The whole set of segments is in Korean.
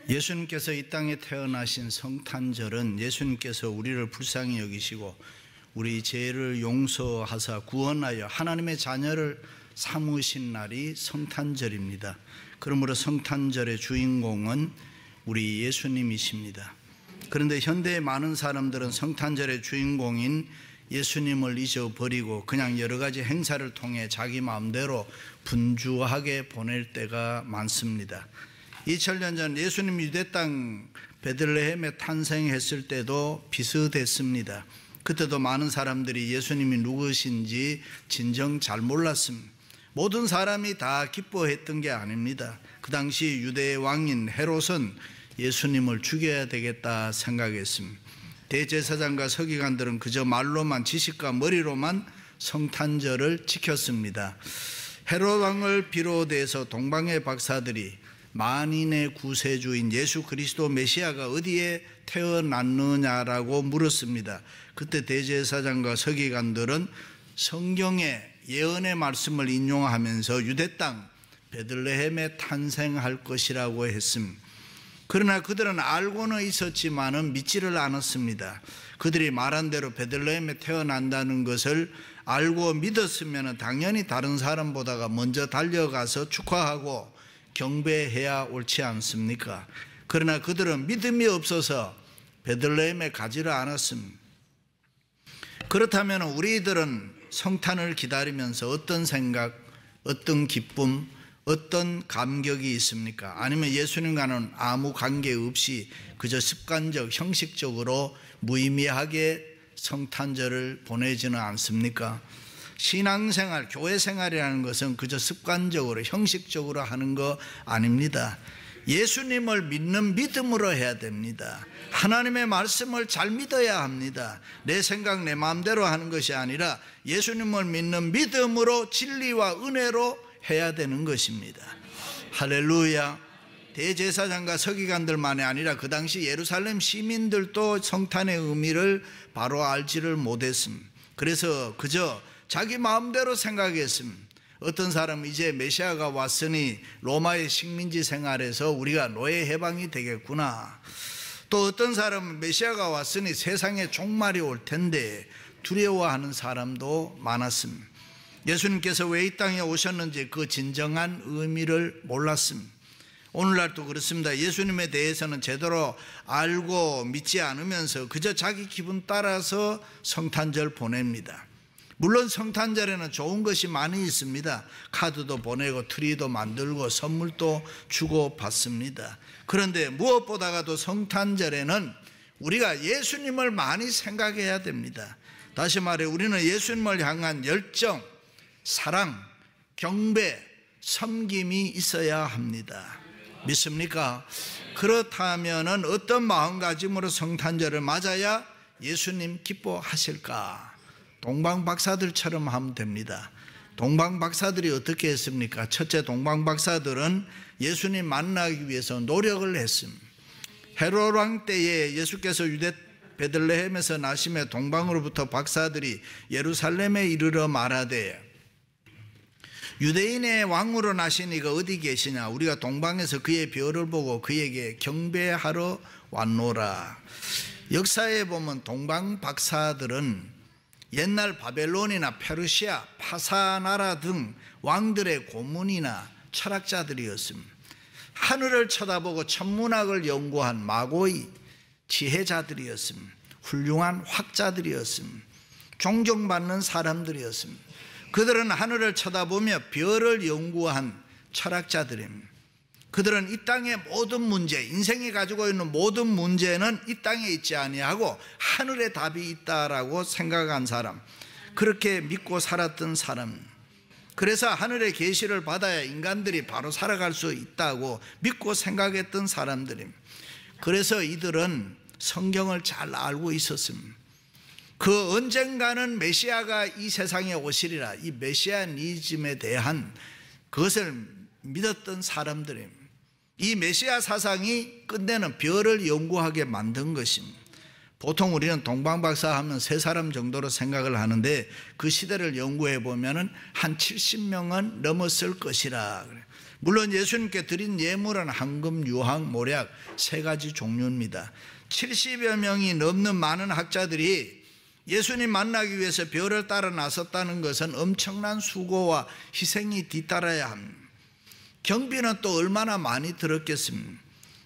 예수님께서 이 땅에 태어나신 성탄절은 예수님께서 우리를 불쌍히 여기시고 우리 죄를 용서하사 구원하여 하나님의 자녀를 삼으신 날이 성탄절입니다. 그러므로 성탄절의 주인공은 우리 예수님이십니다. 그런데 현대의 많은 사람들은 성탄절의 주인공인 예수님을 잊어버리고 그냥 여러 가지 행사를 통해 자기 마음대로 분주하게 보낼 때가 많습니다. 2000년 전 예수님 유대 땅 베들레헴에 탄생했을 때도 비슷했습니다. 그때도 많은 사람들이 예수님이 누구신지 진정 잘 몰랐습니다. 모든 사람이 다 기뻐했던 게 아닙니다. 그 당시 유대의 왕인 헤롯은 예수님을 죽여야 되겠다 생각했습니다. 대제사장과 서기관들은 그저 말로만, 지식과 머리로만 성탄절을 지켰습니다. 헤롯 왕을 비롯해서 동방의 박사들이 만인의 구세주인 예수 그리스도 메시아가 어디에 태어났느냐라고 물었습니다. 그때 대제사장과 서기관들은 성경의 예언의 말씀을 인용하면서 유대 땅 베들레헴에 탄생할 것이라고 했습니다. 그러나 그들은 알고는 있었지만은 믿지를 않았습니다. 그들이 말한 대로 베들레헴에 태어난다는 것을 알고 믿었으면 당연히 다른 사람보다가 먼저 달려가서 축하하고 경배해야 옳지 않습니까? 그러나 그들은 믿음이 없어서 베들레헴에 가지를 않았습니다. 그렇다면 우리들은 성탄을 기다리면서 어떤 생각, 어떤 기쁨, 어떤 감격이 있습니까? 아니면 예수님과는 아무 관계없이 그저 습관적, 형식적으로 무의미하게 성탄절을 보내지는 않습니까? 신앙생활, 교회생활이라는 것은 그저 습관적으로, 형식적으로 하는 거 아닙니다. 예수님을 믿는 믿음으로 해야 됩니다. 하나님의 말씀을 잘 믿어야 합니다. 내 생각, 내 마음대로 하는 것이 아니라 예수님을 믿는 믿음으로 진리와 은혜로 해야 되는 것입니다. 할렐루야. 대제사장과 서기관들만이 아니라 그 당시 예루살렘 시민들도 성탄의 의미를 바로 알지를 못했습니다. 그래서 그저 자기 마음대로 생각했습니다. 어떤 사람은 이제 메시아가 왔으니 로마의 식민지 생활에서 우리가 노예 해방이 되겠구나. 또 어떤 사람은 메시아가 왔으니 세상에 종말이 올 텐데 두려워하는 사람도 많았습니다. 예수님께서 왜 이 땅에 오셨는지 그 진정한 의미를 몰랐습니다. 오늘날도 그렇습니다. 예수님에 대해서는 제대로 알고 믿지 않으면서 그저 자기 기분 따라서 성탄절 보냅니다. 물론 성탄절에는 좋은 것이 많이 있습니다. 카드도 보내고 트리도 만들고 선물도 주고 받습니다. 그런데 무엇보다도 성탄절에는 우리가 예수님을 많이 생각해야 됩니다. 다시 말해 우리는 예수님을 향한 열정, 사랑, 경배, 섬김이 있어야 합니다. 믿습니까? 그렇다면 어떤 마음가짐으로 성탄절을 맞아야 예수님 기뻐하실까? 동방박사들처럼 하면 됩니다. 동방박사들이 어떻게 했습니까? 첫째, 동방박사들은 예수님 만나기 위해서 노력을 했습니다. 헤롯 왕 때에 예수께서 유대 베들레헴에서 나심에 동방으로부터 박사들이 예루살렘에 이르러 말하되 유대인의 왕으로 나신 이가 어디 계시냐? 우리가 동방에서 그의 별을 보고 그에게 경배하러 왔노라. 역사에 보면 동방 박사들은 옛날 바벨론이나 페르시아, 파사나라 등 왕들의 고문이나 철학자들이었습니다. 하늘을 쳐다보고 천문학을 연구한 마고의 지혜자들이었습니다. 훌륭한 학자들이었습니다. 존경받는 사람들이었습니다. 그들은 하늘을 쳐다보며 별을 연구한 철학자들입니다. 그들은 이 땅의 모든 문제, 인생이 가지고 있는 모든 문제는 이 땅에 있지 아니하고 하늘에 답이 있다라고 생각한 사람, 그렇게 믿고 살았던 사람, 그래서 하늘의 계시를 받아야 인간들이 바로 살아갈 수 있다고 믿고 생각했던 사람들입니다. 그래서 이들은 성경을 잘 알고 있었습니다. 그 언젠가는 메시아가 이 세상에 오시리라, 이 메시아니즘에 대한 그것을 믿었던 사람들입니다. 이 메시아 사상이 끝내는 별을 연구하게 만든 것입니다. 보통 우리는 동방박사 하면 3사람 정도로 생각을 하는데 그 시대를 연구해 보면 한 70명은 넘었을 것이라. 물론 예수님께 드린 예물은 황금, 유황, 모략 3가지 종류입니다. 70여 명이 넘는 많은 학자들이 예수님 만나기 위해서 별을 따라 나섰다는 것은 엄청난 수고와 희생이 뒤따라야 합니다. 경비는 또 얼마나 많이 들었겠습니까?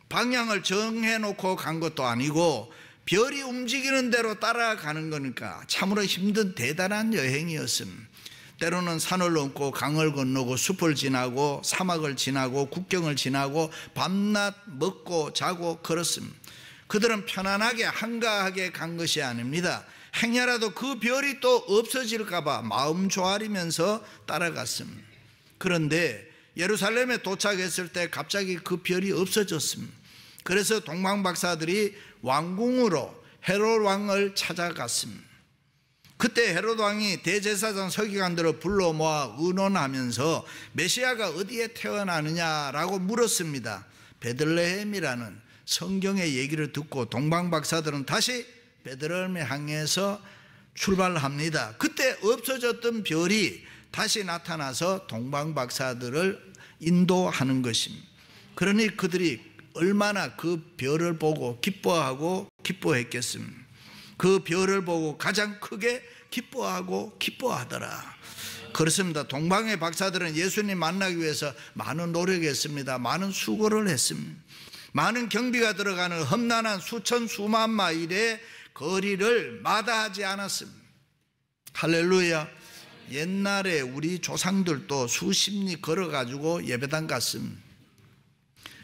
방향을 정해놓고 간 것도 아니고 별이 움직이는 대로 따라가는 거니까 참으로 힘든 대단한 여행이었습니다. 때로는 산을 넘고 강을 건너고 숲을 지나고 사막을 지나고 국경을 지나고 밤낮 먹고 자고 걸었습니다. 그들은 편안하게 한가하게 간 것이 아닙니다. 행여라도 그 별이 또 없어질까 봐 마음 조아리면서 따라갔습니다. 그런데 예루살렘에 도착했을 때 갑자기 그 별이 없어졌습니다. 그래서 동방박사들이 왕궁으로 헤롯 왕을 찾아갔습니다. 그때 헤롯 왕이 대제사장 서기관들을 불러 모아 의논하면서 메시아가 어디에 태어나느냐라고 물었습니다. 베들레헴이라는 성경의 얘기를 듣고 동방박사들은 다시 베들레헴에 향해서 출발합니다. 그때 없어졌던 별이 다시 나타나서 동방박사들을 인도하는 것입니다. 그러니 그들이 얼마나 그 별을 보고 기뻐하고 기뻐했겠습니까? 그 별을 보고 가장 크게 기뻐하고 기뻐하더라. 그렇습니다. 동방의 박사들은 예수님 만나기 위해서 많은 노력했습니다. 많은 수고를 했습니다. 많은 경비가 들어가는 험난한 수천 수만 마일의 거리를 마다하지 않았습니다. 할렐루야. 옛날에 우리 조상들도 수십리 걸어가지고 예배당 갔습니다.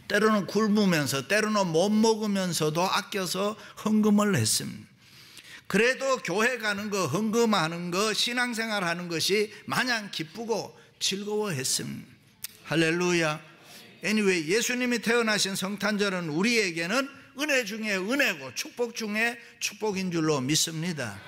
때로는 굶으면서 때로는 못 먹으면서도 아껴서 헌금을 했습니다. 그래도 교회 가는 거, 헌금하는 거, 신앙생활 하는 것이 마냥 기쁘고 즐거워했습니다. 할렐루야. anyway, 예수님이 태어나신 성탄절은 우리에게는 은혜 중에 은혜고 축복 중에 축복인 줄로 믿습니다.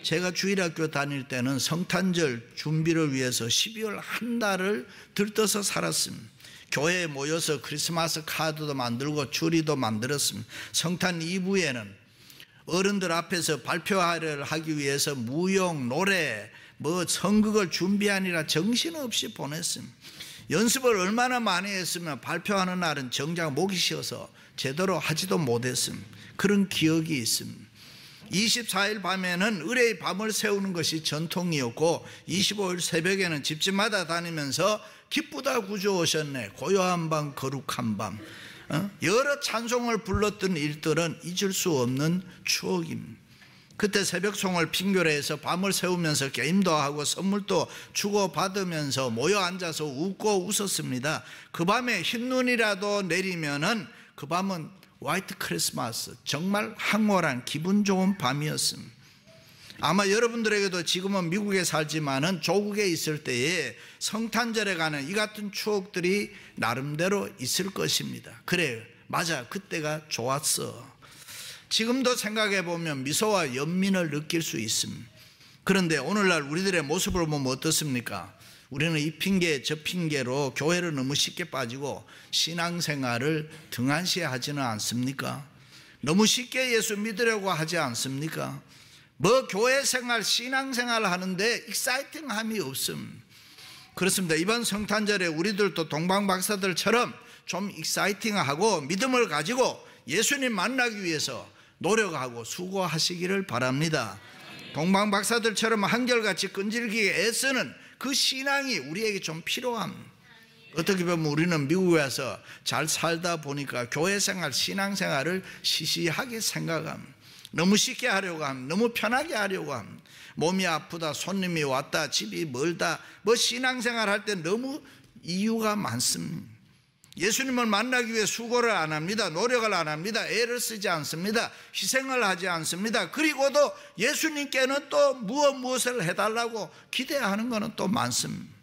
제가 주일학교 다닐 때는 성탄절 준비를 위해서 12월 한 달을 들떠서 살았습니다. 교회에 모여서 크리스마스 카드도 만들고 추리도 만들었습니다. 성탄 이브에는 어른들 앞에서 발표를 하기 위해서 무용, 노래, 선극을 준비하느라 정신없이 보냈습니다. 연습을 얼마나 많이 했으면 발표하는 날은 정작 목이 쉬어서 제대로 하지도 못했습니다. 그런 기억이 있습니다. 24일 밤에는 의뢰의 밤을 세우는 것이 전통이었고 25일 새벽에는 집집마다 다니면서 기쁘다 구주 오셨네, 고요한 밤 거룩한 밤, 여러 찬송을 불렀던 일들은 잊을 수 없는 추억입니다. 그때 새벽송을 핑계로 해서 밤을 새우면서 게임도 하고 선물도 주고받으면서 모여 앉아서 웃고 웃었습니다. 그 밤에 흰눈이라도 내리면은 그 밤은 화이트 크리스마스, 정말 황홀한 기분 좋은 밤이었습니다. 아마 여러분들에게도 지금은 미국에 살지만은 조국에 있을 때에 성탄절에 가는 이 같은 추억들이 나름대로 있을 것입니다. 그래, 맞아, 그때가 좋았어. 지금도 생각해 보면 미소와 연민을 느낄 수 있습니다. 그런데 오늘날 우리들의 모습을 보면 어떻습니까? 우리는 이 핑계 저 핑계로 교회를 너무 쉽게 빠지고 신앙생활을 등한시하지는 않습니까? 너무 쉽게 예수 믿으려고 하지 않습니까? 교회생활, 신앙생활 하는데 익사이팅함이 없음. 그렇습니다. 이번 성탄절에 우리들도 동방박사들처럼 좀 익사이팅하고 믿음을 가지고 예수님 만나기 위해서 노력하고 수고하시기를 바랍니다. 동방박사들처럼 한결같이 끈질기게 애쓰는 그 신앙이 우리에게 좀 필요합니다. 어떻게 보면 우리는 미국에 와서 잘 살다 보니까 교회생활, 신앙생활을 시시하게 생각합니다. 너무 쉽게 하려고 합니다. 너무 편하게 하려고 합니다. 몸이 아프다, 손님이 왔다, 집이 멀다, 신앙생활 할 때 너무 이유가 많습니다. 예수님을 만나기 위해 수고를 안 합니다. 노력을 안 합니다. 애를 쓰지 않습니다. 희생을 하지 않습니다. 그리고도 예수님께는 또 무엇을 해달라고 기대하는 것은 또 많습니다.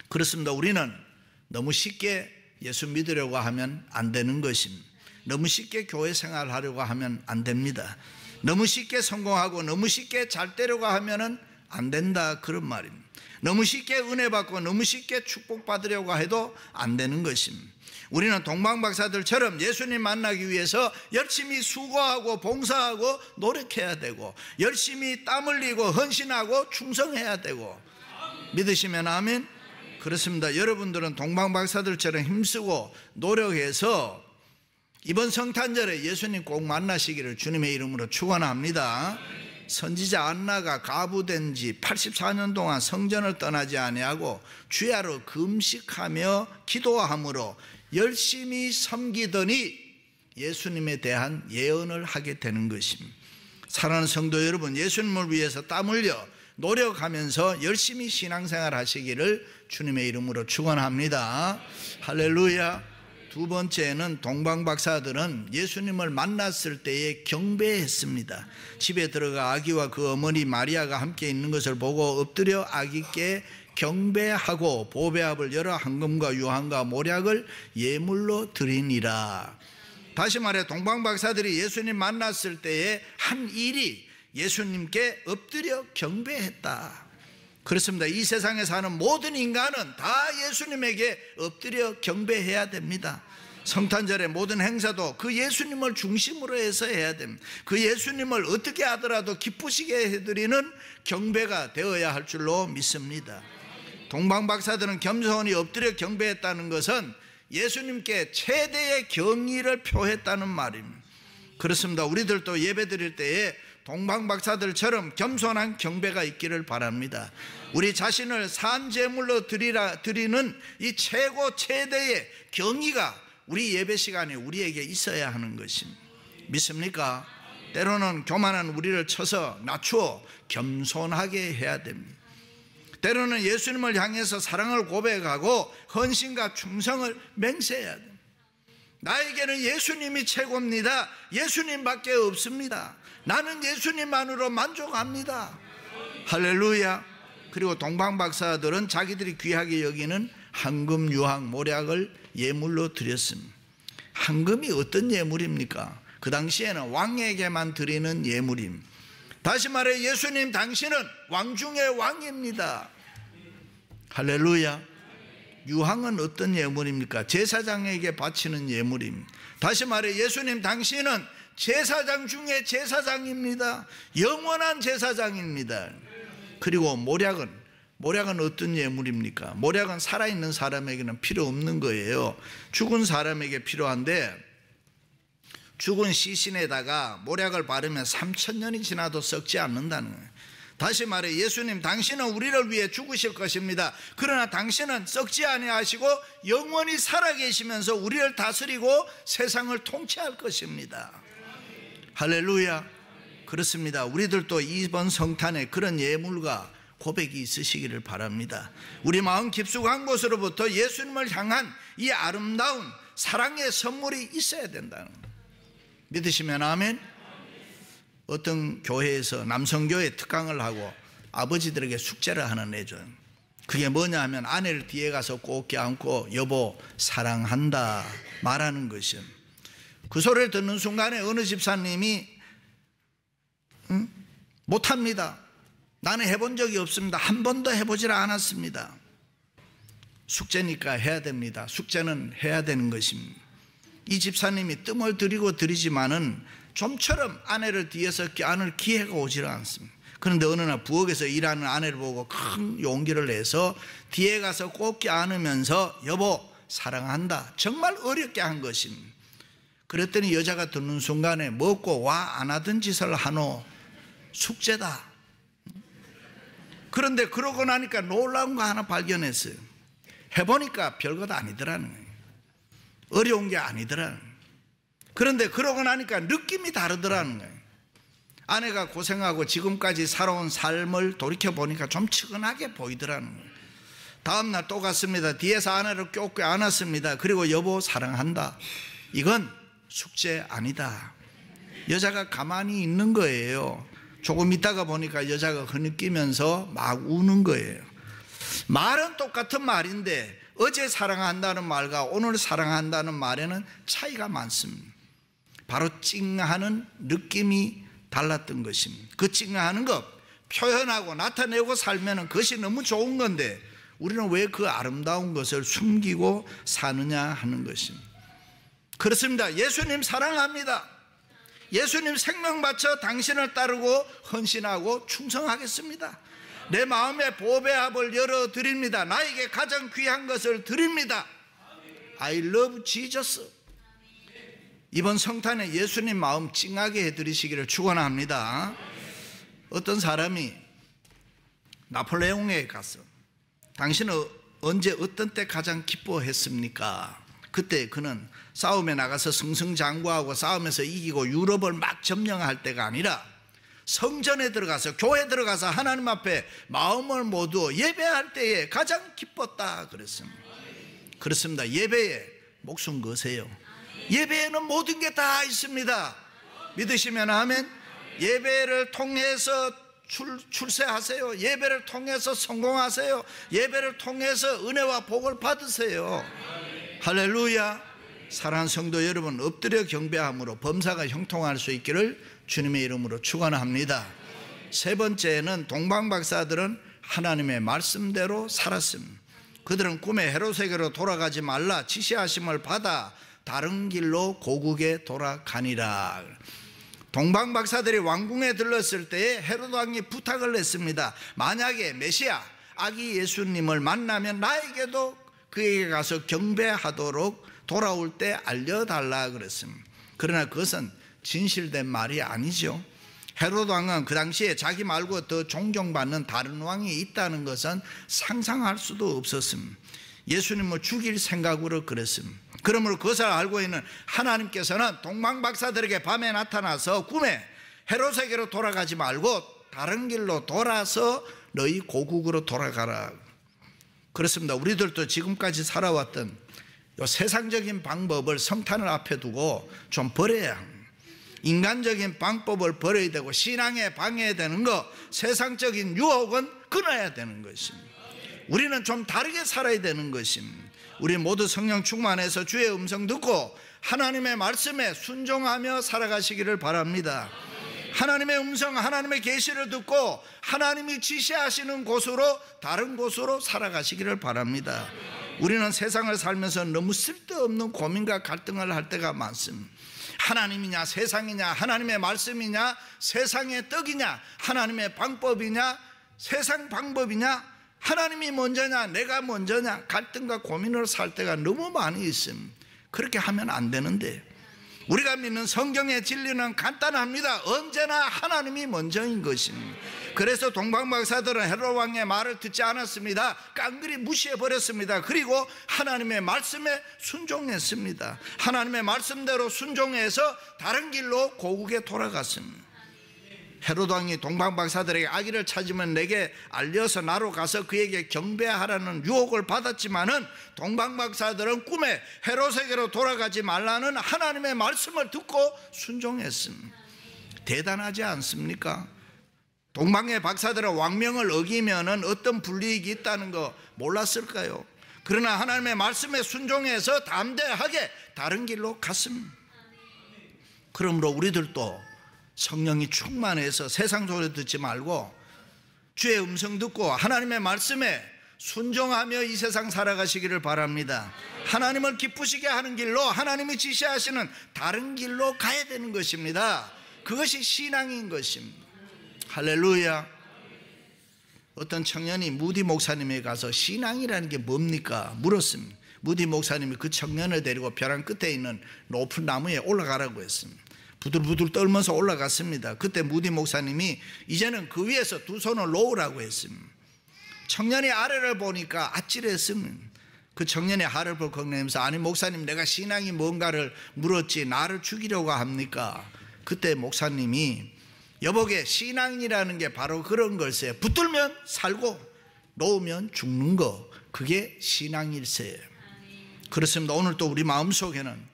그렇습니다. 우리는 너무 쉽게 예수 믿으려고 하면 안 되는 것입니다. 너무 쉽게 교회 생활하려고 하면 안 됩니다. 너무 쉽게 성공하고 너무 쉽게 잘 되려고 하면 안 된다, 그런 말입니다. 너무 쉽게 은혜 받고 너무 쉽게 축복받으려고 해도 안 되는 것입니다. 우리는 동방박사들처럼 예수님 만나기 위해서 열심히 수고하고 봉사하고 노력해야 되고 열심히 땀 흘리고 헌신하고 충성해야 되고, 믿으시면 아멘. 그렇습니다. 여러분들은 동방박사들처럼 힘쓰고 노력해서 이번 성탄절에 예수님 꼭 만나시기를 주님의 이름으로 축원합니다. 선지자 안나가 가부된 지 84년 동안 성전을 떠나지 아니하고 주야로 금식하며 기도함으로 열심히 섬기더니 예수님에 대한 예언을 하게 되는 것입니다. 사랑하는 성도 여러분, 예수님을 위해서 땀 흘려 노력하면서 열심히 신앙생활 하시기를 주님의 이름으로 축원합니다. 할렐루야. 두 번째는 동방박사들은 예수님을 만났을 때에 경배했습니다. 집에 들어가 아기와 그 어머니 마리아가 함께 있는 것을 보고 엎드려 아기께 경배하고 보배합을 열어 황금과 유황과 모략을 예물로 드리니라. 다시 말해 동방박사들이 예수님 만났을 때에 한 일이 예수님께 엎드려 경배했다. 그렇습니다. 이 세상에 사는 모든 인간은 다 예수님에게 엎드려 경배해야 됩니다. 성탄절의 모든 행사도 그 예수님을 중심으로 해서 해야 됩니다. 그 예수님을 어떻게 하더라도 기쁘시게 해드리는 경배가 되어야 할 줄로 믿습니다. 동방박사들은 겸손히 엎드려 경배했다는 것은 예수님께 최대의 경의를 표했다는 말입니다. 그렇습니다. 우리들도 예배 드릴 때에 동방박사들처럼 겸손한 경배가 있기를 바랍니다. 우리 자신을 산제물로 드리는 이 최고 최대의 경의가 우리 예배 시간에 우리에게 있어야 하는 것입니다. 믿습니까? 때로는 교만한 우리를 쳐서 낮추어 겸손하게 해야 됩니다. 때로는 예수님을 향해서 사랑을 고백하고 헌신과 충성을 맹세해야 됩니다. 나에게는 예수님이 최고입니다. 예수님밖에 없습니다. 나는 예수님만으로 만족합니다. 할렐루야. 그리고 동방박사들은 자기들이 귀하게 여기는 황금, 유황, 모략을 예물로 드렸습니다. 황금이 어떤 예물입니까? 그 당시에는 왕에게만 드리는 예물입니다. 다시 말해 예수님 당신은 왕 중의 왕입니다. 할렐루야. 유황은 어떤 예물입니까? 제사장에게 바치는 예물입니다. 다시 말해 예수님 당신은 제사장 중에 제사장입니다. 영원한 제사장입니다. 그리고 모략은 어떤 예물입니까? 모략은 살아있는 사람에게는 필요 없는 거예요. 죽은 사람에게 필요한데 죽은 시신에다가 모략을 바르면 3000년이 지나도 썩지 않는다는 거예요. 다시 말해 예수님 당신은 우리를 위해 죽으실 것입니다. 그러나 당신은 썩지 아니하시고 영원히 살아계시면서 우리를 다스리고 세상을 통치할 것입니다. 할렐루야. 그렇습니다. 우리들도 이번 성탄에 그런 예물과 고백이 있으시기를 바랍니다. 우리 마음 깊숙한 곳으로부터 예수님을 향한 이 아름다운 사랑의 선물이 있어야 된다는 거예요. 믿으시면 아멘. 어떤 교회에서 남성교회 특강을 하고 아버지들에게 숙제를 하나 내줘요. 그게 뭐냐 하면 아내를 뒤에 가서 꼭 껴안고 여보 사랑한다 말하는 것이요. 그 소리를 듣는 순간에 어느 집사님이 못합니다. 나는 해본 적이 없습니다. 한 번도 해보질 않았습니다. 숙제니까 해야 됩니다. 숙제는 해야 되는 것입니다. 이 집사님이 뜸을 들이고 들이지만은 좀처럼 아내를 뒤에서 껴안을 기회가 오질 않습니다. 그런데 어느 날 부엌에서 일하는 아내를 보고 큰 용기를 내서 뒤에 가서 꼭 껴안으면서 여보 사랑한다 정말 어렵게 한 것입니다. 그랬더니 여자가 듣는 순간에 먹고 와 안 하던 짓을 하노 숙제다. 그런데 그러고 나니까 놀라운 거 하나 발견했어요. 해보니까 별것 아니더라는 거예요. 어려운 게 아니더라는 거예요. 그런데 그러고 나니까 느낌이 다르더라는 거예요. 아내가 고생하고 지금까지 살아온 삶을 돌이켜보니까 좀 측은하게 보이더라는 거예요. 다음날 또 갔습니다. 뒤에서 아내를 껴안고 안았습니다. 그리고 여보 사랑한다. 이건 숙제 아니다. 여자가 가만히 있는 거예요. 조금 있다가 보니까 여자가 흐느끼면서 막 우는 거예요. 말은 똑같은 말인데 어제 사랑한다는 말과 오늘 사랑한다는 말에는 차이가 많습니다. 바로 찡하는 느낌이 달랐던 것입니다. 그 찡하는 것 표현하고 나타내고 살면 그것이 너무 좋은 건데 우리는 왜 그 아름다운 것을 숨기고 사느냐 하는 것입니다. 그렇습니다. 예수님 사랑합니다. 예수님 생명 바쳐 당신을 따르고 헌신하고 충성하겠습니다. 내 마음의 보배합을 열어드립니다. 나에게 가장 귀한 것을 드립니다. I love Jesus. 이번 성탄에 예수님 마음 찡하게 해드리시기를 축원합니다. 어떤 사람이 나폴레옹에 가서 당신은 언제 어떤 때 가장 기뻐했습니까? 그때 그는 싸움에 나가서 승승장구하고 싸움에서 이기고 유럽을 막 점령할 때가 아니라 성전에 들어가서 교회에 들어가서 하나님 앞에 마음을 모두 예배할 때에 가장 기뻤다 그랬습니다. 그렇습니다. 예배에 목숨 거세요. 예배에는 모든 게 다 있습니다. 믿으시면 아멘. 예배를 통해서 출세하세요. 예배를 통해서 성공하세요. 예배를 통해서 은혜와 복을 받으세요. 할렐루야. 사랑하는 성도 여러분, 엎드려 경배함으로 범사가 형통할 수 있기를 주님의 이름으로 축원합니다. 세 번째는 동방박사들은 하나님의 말씀대로 살았습니다. 그들은 꿈에 헤롯에게로 돌아가지 말라 지시하심을 받아 다른 길로 고국에 돌아가니라. 동방박사들이 왕궁에 들렀을 때에 헤롯 왕이 부탁을 했습니다. 만약에 메시아 아기 예수님을 만나면 나에게도 그에게 가서 경배하도록 돌아올 때 알려달라 그랬습니다. 그러나 그것은 진실된 말이 아니죠. 헤롯 왕은 그 당시에 자기 말고 더 존경받는 다른 왕이 있다는 것은 상상할 수도 없었습니다. 예수님을 죽일 생각으로 그랬습니다. 그러므로 그것을 알고 있는 하나님께서는 동방박사들에게 밤에 나타나서 꿈에 헤롯에게로 돌아가지 말고 다른 길로 돌아서 너희 고국으로 돌아가라. 그렇습니다. 우리들도 지금까지 살아왔던 이 세상적인 방법을 성탄을 앞에 두고 좀 버려야 합니다. 인간적인 방법을 버려야 되고 신앙에 방해되는 것, 세상적인 유혹은 끊어야 되는 것입니다. 우리는 좀 다르게 살아야 되는 것입니다. 우리 모두 성령 충만해서 주의 음성 듣고 하나님의 말씀에 순종하며 살아가시기를 바랍니다. 하나님의 음성, 하나님의 계시를 듣고 하나님이 지시하시는 곳으로 다른 곳으로 살아가시기를 바랍니다. 우리는 세상을 살면서 너무 쓸데없는 고민과 갈등을 할 때가 많습니다. 하나님이냐 세상이냐, 하나님의 말씀이냐 세상의 떡이냐, 하나님의 방법이냐 세상 방법이냐, 하나님이 먼저냐 내가 먼저냐, 갈등과 고민으로 살 때가 너무 많이 있습니다. 그렇게 하면 안 되는데 우리가 믿는 성경의 진리는 간단합니다. 언제나 하나님이 먼저인 것입니다. 그래서 동방박사들은 헤롯 왕의 말을 듣지 않았습니다. 깡그리 무시해버렸습니다. 그리고 하나님의 말씀에 순종했습니다. 하나님의 말씀대로 순종해서 다른 길로 고국에 돌아갔습니다. 헤롯 왕이 동방박사들에게 아기를 찾으면 내게 알려서 나로 가서 그에게 경배하라는 유혹을 받았지만은 동방박사들은 꿈에 헤롯에게로 돌아가지 말라는 하나님의 말씀을 듣고 순종했습니다. 대단하지 않습니까? 동방의 박사들은 왕명을 어기면은 어떤 불이익이 있다는 거 몰랐을까요? 그러나 하나님의 말씀에 순종해서 담대하게 다른 길로 갔습니다. 그러므로 우리들도 성령이 충만해서 세상 소리 듣지 말고 주의 음성 듣고 하나님의 말씀에 순종하며 이 세상 살아가시기를 바랍니다. 하나님을 기쁘시게 하는 길로, 하나님이 지시하시는 다른 길로 가야 되는 것입니다. 그것이 신앙인 것입니다. 할렐루야. 어떤 청년이 무디 목사님에 가서 신앙이라는 게 뭡니까? 물었습니다. 무디 목사님이 그 청년을 데리고 벼랑 끝에 있는 높은 나무에 올라가라고 했습니다. 부들부들 떨면서 올라갔습니다. 그때 무디 목사님이 이제는 그 위에서 두 손을 놓으라고 했습니다. 청년이 아래를 보니까 아찔했습니다. 그 청년이 하를 볼 걱내면서 아니 목사님 내가 신앙이 뭔가를 물었지 나를 죽이려고 합니까? 그때 목사님이 여보게 신앙이라는 게 바로 그런 걸세. 붙들면 살고 놓으면 죽는 거, 그게 신앙일세. 그렇습니다. 오늘 또 우리 마음속에는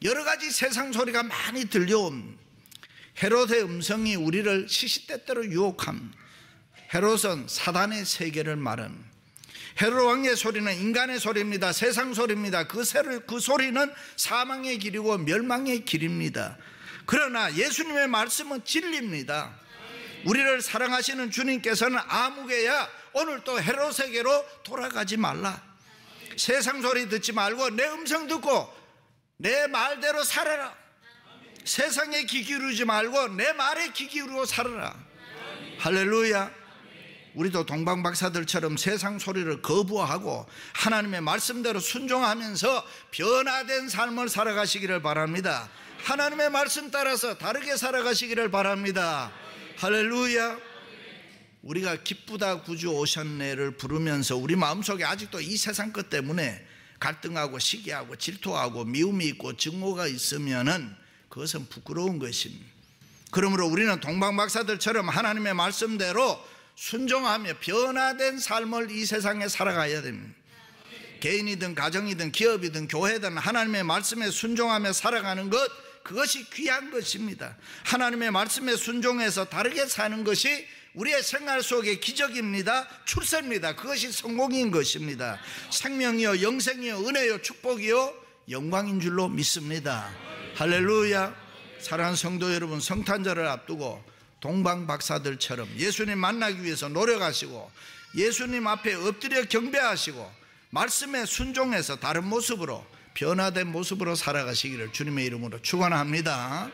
여러 가지 세상 소리가 많이 들려온 헤롯의 음성이 우리를 시시때때로 유혹함. 헤롯은 사단의 세계를 말한 헤롯 왕의 소리는 인간의 소리입니다. 세상 소리입니다. 그 소리는 사망의 길이고 멸망의 길입니다. 그러나 예수님의 말씀은 진리입니다. 우리를 사랑하시는 주님께서는 아무개야 오늘 또 헤롯에게로 돌아가지 말라. 세상 소리 듣지 말고 내 음성 듣고 내 말대로 살아라. 세상에 귀 기울이지 말고 내 말에 귀 기울이고 살아라. 할렐루야. 우리도 동방박사들처럼 세상 소리를 거부하고 하나님의 말씀대로 순종하면서 변화된 삶을 살아가시기를 바랍니다. 하나님의 말씀 따라서 다르게 살아가시기를 바랍니다. 할렐루야. 우리가 기쁘다 구주 오셨네를 부르면서 우리 마음속에 아직도 이 세상 것 때문에 갈등하고 시기하고 질투하고 미움이 있고 증오가 있으면은 그것은 부끄러운 것입니다. 그러므로 우리는 동방박사들처럼 하나님의 말씀대로 순종하며 변화된 삶을 이 세상에 살아가야 됩니다. 개인이든 가정이든 기업이든 교회든 하나님의 말씀에 순종하며 살아가는 것, 그것이 귀한 것입니다. 하나님의 말씀에 순종해서 다르게 사는 것이 우리의 생활 속의 기적입니다. 출세입니다. 그것이 성공인 것입니다. 생명이요 영생이요 은혜요 축복이요 영광인 줄로 믿습니다. 할렐루야. 사랑하는 성도 여러분, 성탄절을 앞두고 동방박사들처럼 예수님 만나기 위해서 노력하시고 예수님 앞에 엎드려 경배하시고 말씀에 순종해서 다른 모습으로 변화된 모습으로 살아가시기를 주님의 이름으로 축원합니다.